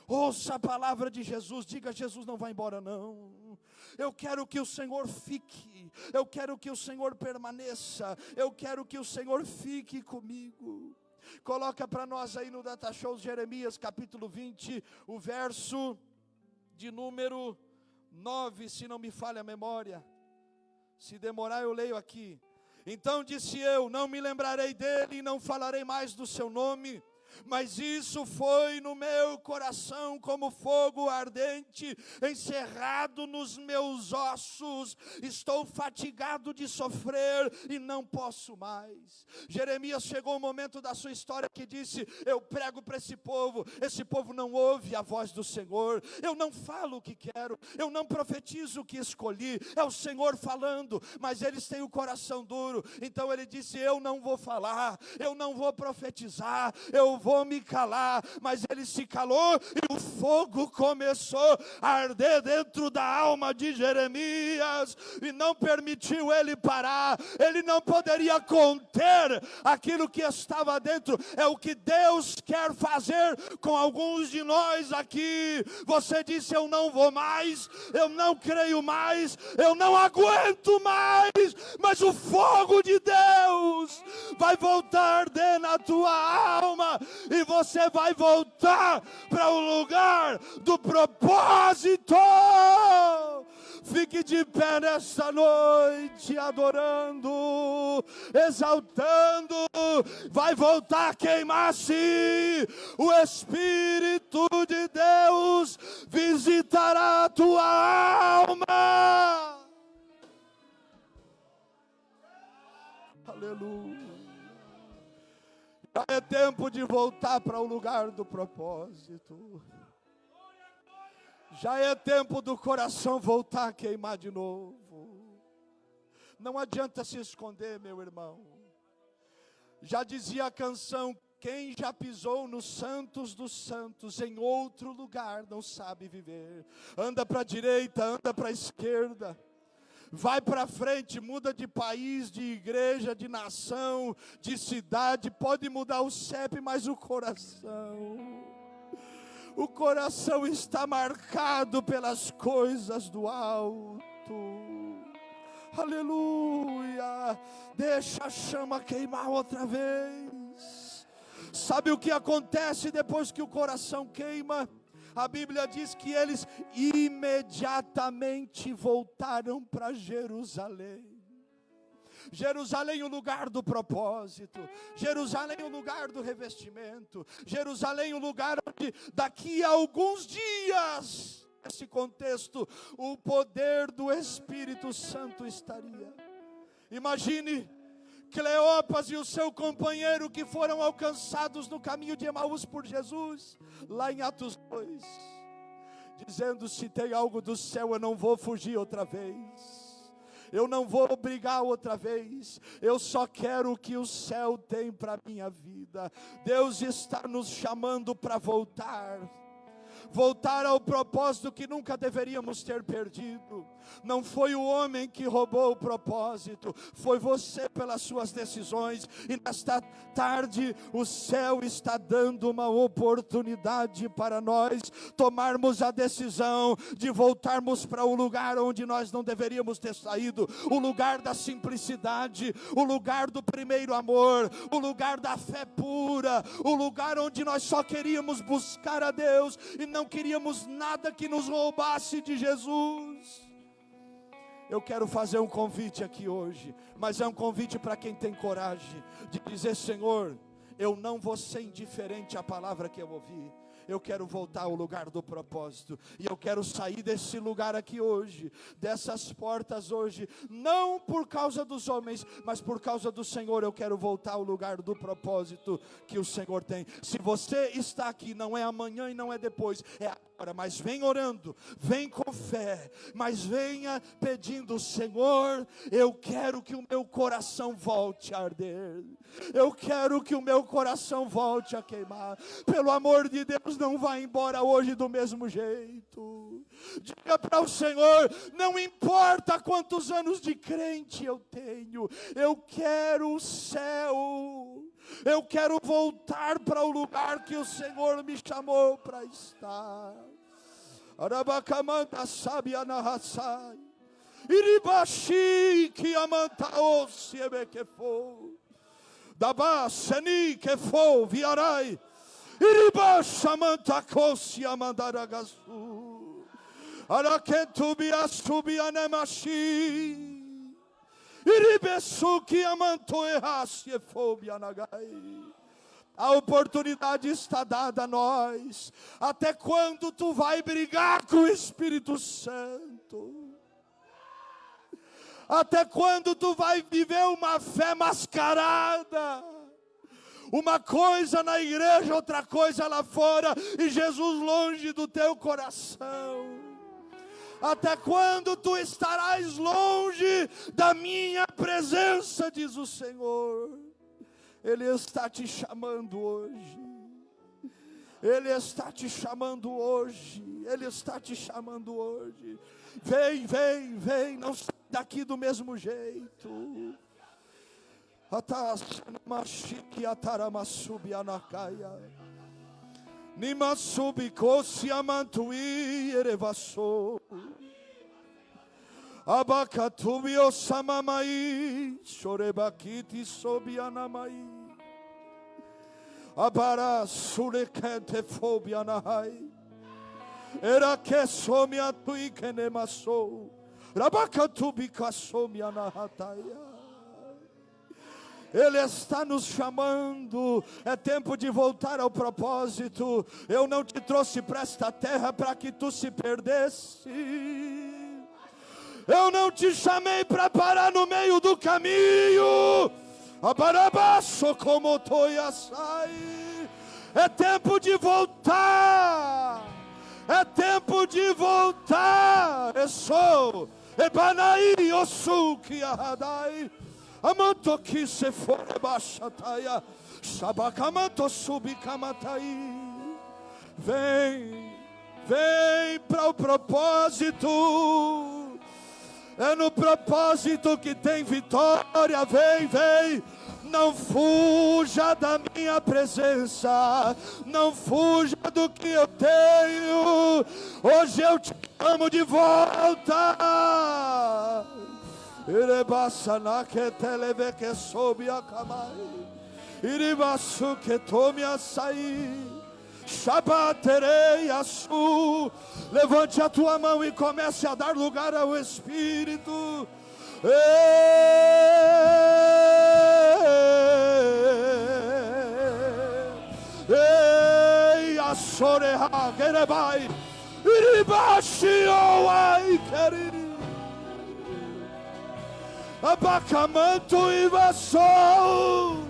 Ouça a palavra de Jesus, diga: Jesus não vai embora não. Eu quero que o Senhor fique, eu quero que o Senhor permaneça, eu quero que o Senhor fique comigo. Coloca para nós aí no Data Show Jeremias capítulo 20, o verso de número 9, se não me falha a memória. Se demorar eu leio aqui. Então disse eu: não me lembrarei dele e não falarei mais do seu nome. Mas isso foi no meu coração como fogo ardente, encerrado nos meus ossos. Estou fatigado de sofrer e não posso mais. Jeremias chegou um momento da sua história que disse: eu prego para esse povo não ouve a voz do Senhor. Eu não falo o que quero, eu não profetizo o que escolhi, é o Senhor falando, mas eles têm o coração duro. Então ele disse: eu não vou falar, eu não vou profetizar, eu vou me calar. Mas ele se calou e o fogo começou a arder dentro da alma de Jeremias e não permitiu ele parar. Ele não poderia conter aquilo que estava dentro. É o que Deus quer fazer com alguns de nós aqui. Você disse: eu não vou mais, eu não creio mais, eu não aguento mais, mas o fogo de Deus vai voltar a arder na tua alma e você vai voltar para o lugar do propósito. Fique de pé nessa noite, adorando, exaltando. Vai voltar a queimar-se. O Espírito de Deus visitará a tua alma. Aleluia. Já é tempo de voltar para o lugar do propósito. Já é tempo do coração voltar a queimar de novo. Não adianta se esconder, meu irmão. Já dizia a canção: quem já pisou nos santos dos santos, em outro lugar não sabe viver. Anda para a direita, anda para a esquerda. Vai para frente, muda de país, de igreja, de nação, de cidade. Pode mudar o CEP, mas o coração está marcado pelas coisas do alto. Aleluia. Deixa a chama queimar outra vez. Sabe o que acontece depois que o coração queima? A Bíblia diz que eles imediatamente voltaram para Jerusalém. Jerusalém, o lugar do propósito. Jerusalém, o lugar do revestimento. Jerusalém, o lugar onde daqui a alguns dias, nesse contexto, o poder do Espírito Santo estaria. Imagine Cleopas e o seu companheiro que foram alcançados no caminho de Emaús por Jesus, lá em Atos 2, dizendo: se tem algo do céu, eu não vou fugir outra vez, eu não vou brigar outra vez, eu só quero o que o céu tem para a minha vida. Deus está nos chamando para voltar ao propósito que nunca deveríamos ter perdido. Não foi o homem que roubou o propósito, foi você pelas suas decisões. E nesta tarde o céu está dando uma oportunidade para nós tomarmos a decisão de voltarmos para o lugar onde nós não deveríamos ter saído, o lugar da simplicidade, o lugar do primeiro amor, o lugar da fé pura, o lugar onde nós só queríamos buscar a Deus e não queríamos nada que nos roubasse de Jesus. Eu quero fazer um convite aqui hoje, mas é um convite para quem tem coragem de dizer: Senhor, eu não vou ser indiferente à palavra que eu ouvi. Eu quero voltar ao lugar do propósito. E eu quero sair desse lugar aqui hoje, dessas portas hoje, não por causa dos homens, mas por causa do Senhor. Eu quero voltar ao lugar do propósito que o Senhor tem. Se você está aqui, não é amanhã e não é depois, é agora. Mas vem orando, vem com fé, mas venha pedindo: Senhor, eu quero que o meu coração volte a arder. Eu quero que o meu coração volte a queimar. Pelo amor de Deus, não vá embora hoje do mesmo jeito. Diga para o Senhor: não importa quantos anos de crente eu tenho, eu quero o céu. Eu quero voltar para o lugar que o Senhor me chamou para estar. Arabacamanta sabia na raçai. Iribashi que amantaosse ebekefo. Daba seni kefo viarai. Iribashamantakosi amandaragasu. Arakentubiasubianemashi. Iribesuki amantoerasiefobia-nagai. A oportunidade está dada a nós. Até quando tu vai brigar com o Espírito Santo? Até quando tu vai viver uma fé mascarada? Uma coisa na igreja, outra coisa lá fora, e Jesus longe do teu coração. Até quando tu estarás longe da minha presença, diz o Senhor. Ele está te chamando hoje. Ele está te chamando hoje. Ele está te chamando hoje. Vem, vem, vem. Não sai daqui do mesmo jeito. Atashamashiki ataramasubi anakaya. Nimasubi kosi amantui erevaso. Abakatubi osamamai. Shorebakiti sobi anamai. Abara surekente fobia nahai. Era que somia tui kenemaso. Rabakatubi kasomia nahataya. Ele está nos chamando. É tempo de voltar ao propósito. Eu não te trouxe para esta terra para que tu se perdesse. Eu não te chamei para parar no meio do caminho. Abarabaço como toiasai. É tempo de voltar. É tempo de voltar. Esou Ebanaí Osuki Ahadai. Amantoki se fore baixataia. Sabakamanto subikamatai. Vem, vem para o propósito. É no propósito que tem vitória. Vem, vem. Não fuja da minha presença. Não fuja do que eu tenho. Hoje eu te amo de volta. Irebasana que televe que soube a camai. Iribasu que tome a sair. Shabaterei a su. Levante a tua mão e comece a dar lugar ao Espírito. Ei, a soreha gerebai. Iribashi oai querido. Abacamanto e vassou.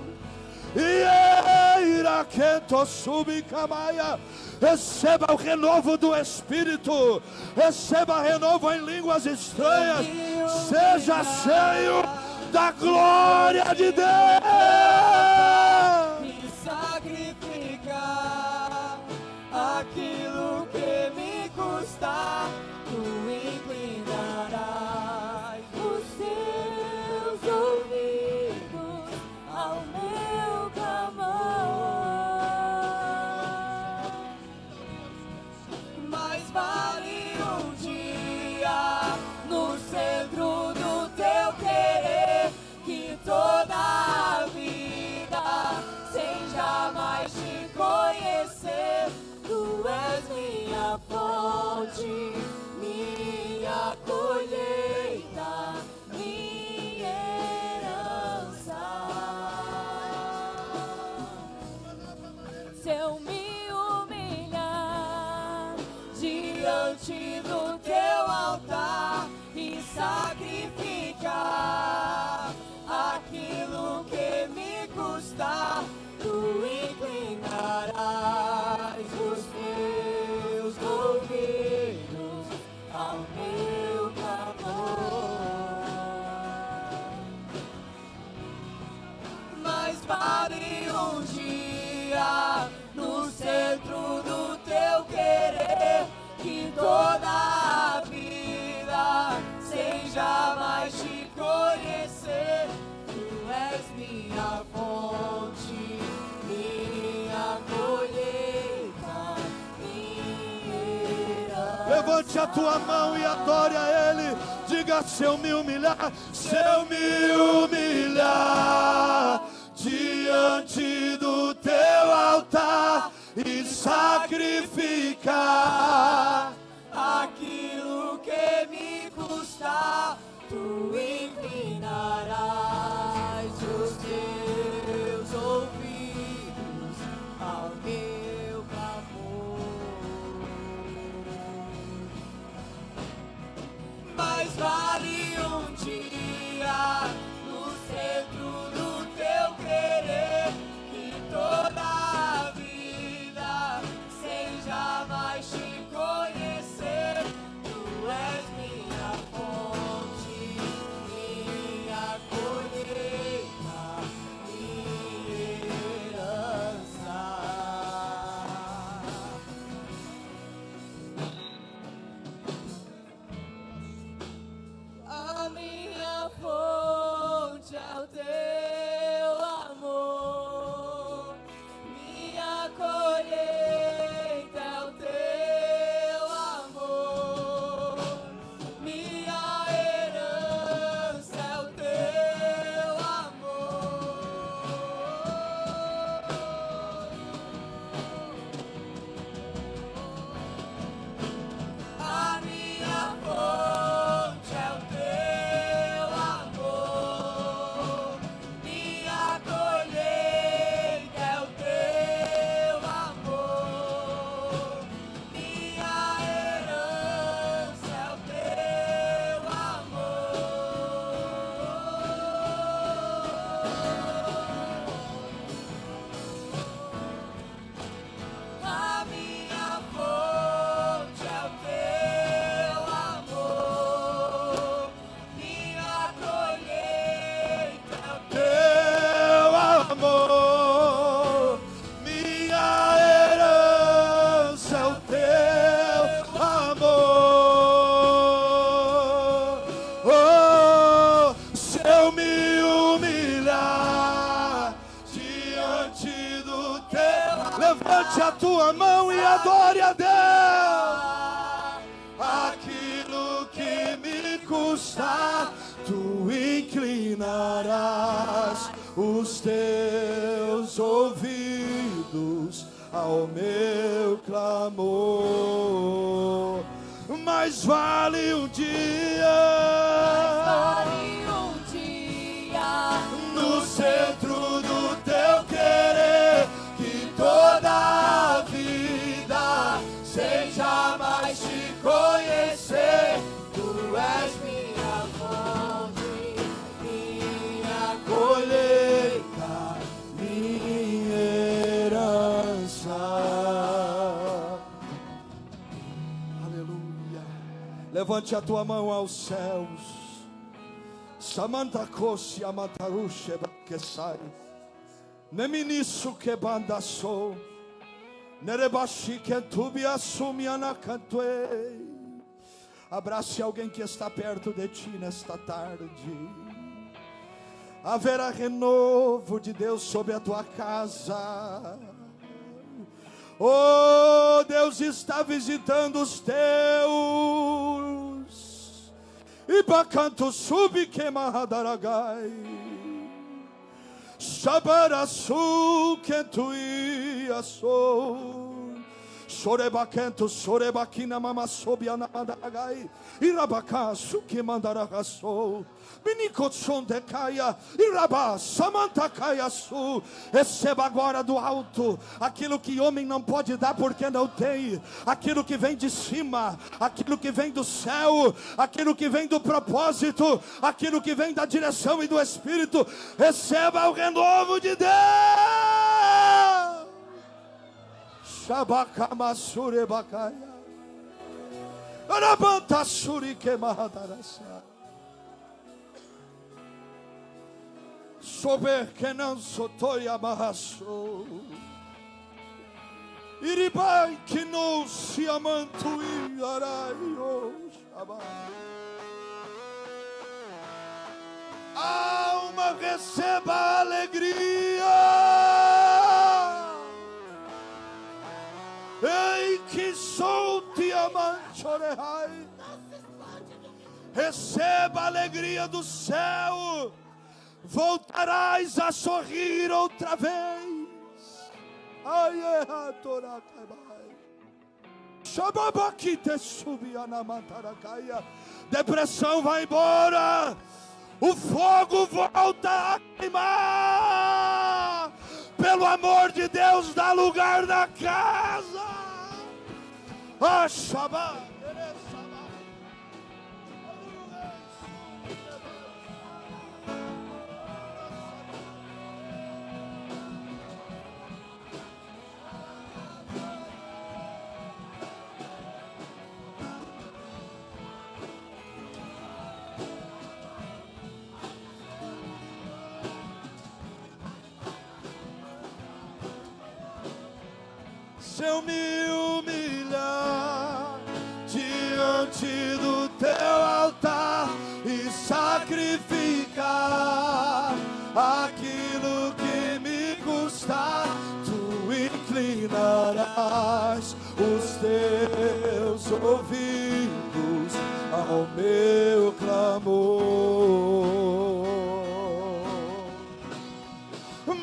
E iraquento subicamaia. Receba o renovo do Espírito. Receba renovo em línguas estranhas. Seja cheio da glória de Deus. E sacrificar aquilo que me custa, tu inclinarás os teus ouvidos ao meu clamor. Mais vale um dia no centro do teu querer que toda a vida sem jamais te conhecer. Tu és minha fonte, minha colheita, minha herança. diante do teu altar e sacrificar aquilo que me custar. Tu inclinarás os teus ouvidos ao meu clamor. Mas vale dia no centro do teu querer, que toda a vida seja mais te conhecer. Tu és minha fonte, minha colheita, minha herança. Levante a tua mão e adore a Ele. Diga: se eu me humilhar, se eu me humilhar diante do teu altar e sacrificar aquilo que me custar, tu inclinarás os teus ouvidos ao meu clamor. Mas vale dia no centro do teu querer, que toda a vida seja mais te conhecer. Tu és minha fonte, minha colheita, minha herança. A minha fonte é o teu amor, minha colheita é o teu amor, minha herança é o teu amor. A minha fonte é o teu amor, minha colheita é o teu amor, minha herança é o teu amor. A minha fonte é o teu amor, minha colheita é o teu amor, minha herança é o teu amor. Oh, se eu me humilhar diante do teu, levante a tua mão e adore a Deus. Aquilo que me custar, tu inclinarás os teus ouvidos ao meu clamor. Mas vale dia no centro do teu querer, que toda a vida seja mais te conhecer. Tu és minha fonte, minha colheita, minha herança. Aleluia. Levante a tua mão aos céus. Samanta kosi amatarushe bakesai. Neminisu que banda sou. Nerebashi que tubi assumi anacantue. Abrace alguém que está perto de ti nesta tarde. Haverá renovo de Deus sobre a tua casa. Oh, Deus está visitando os teus. E bacanto subi que mahadaragai. Shabarasu que tu ia sou. Sorebaquento, sorebaquina mamassobia na mandaragai. Irabacá, suque mandaragaçou. Minicotson de caia. Irabá, samantacaia su. Receba agora do alto aquilo que homem não pode dar porque não tem. Aquilo que vem de cima, aquilo que vem do céu, aquilo que vem do propósito, aquilo que vem da direção e do Espírito. Receba o renovo de Deus. Shabakamasurebakaya. Arabantasurikemahadarasa. Sober que não sotoi amarraçou. Iribai que não se amantui araio. Alma receba alegria. Ei que solte amanchorehai. Receba a alegria do céu. Voltarás a sorrir outra vez. Ai, depressão vai embora. O fogo volta a queimar. Pelo amor de Deus, dá lugar na casa. Ah, Shabbat. Se eu me humilhar diante do teu altar e sacrificar aquilo que me custar, tu inclinarás os teus ouvidos ao meu clamor.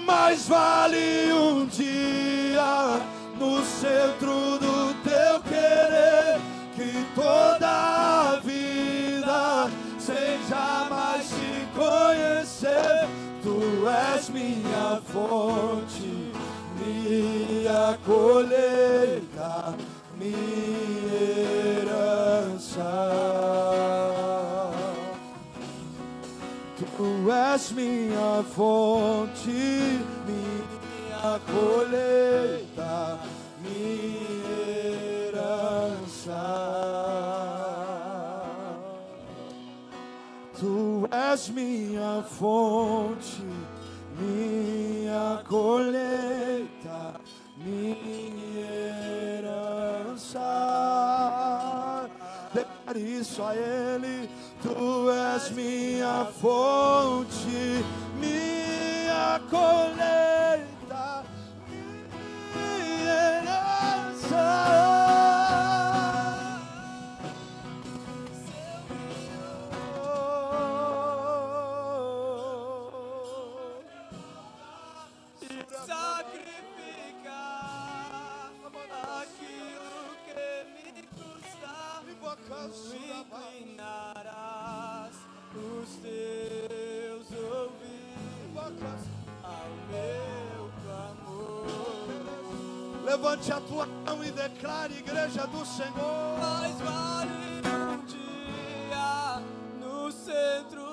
Mais vale um dia no centro do teu querer, que toda a vida sem jamais te conhecer. Tu és minha fonte, minha colheita, minha herança. Tu és minha fonte, minha colheita, minha herança. Tu és minha fonte, minha colheita, minha herança. Declare isso a Ele. Tu és minha fonte, minha colheita, minha herança. Sacrificar aquilo que me custar, inclinarás os teus ouvidos ao meu clamor. Levante a tua mão e declare, igreja do Senhor. Mais vale um dia no centro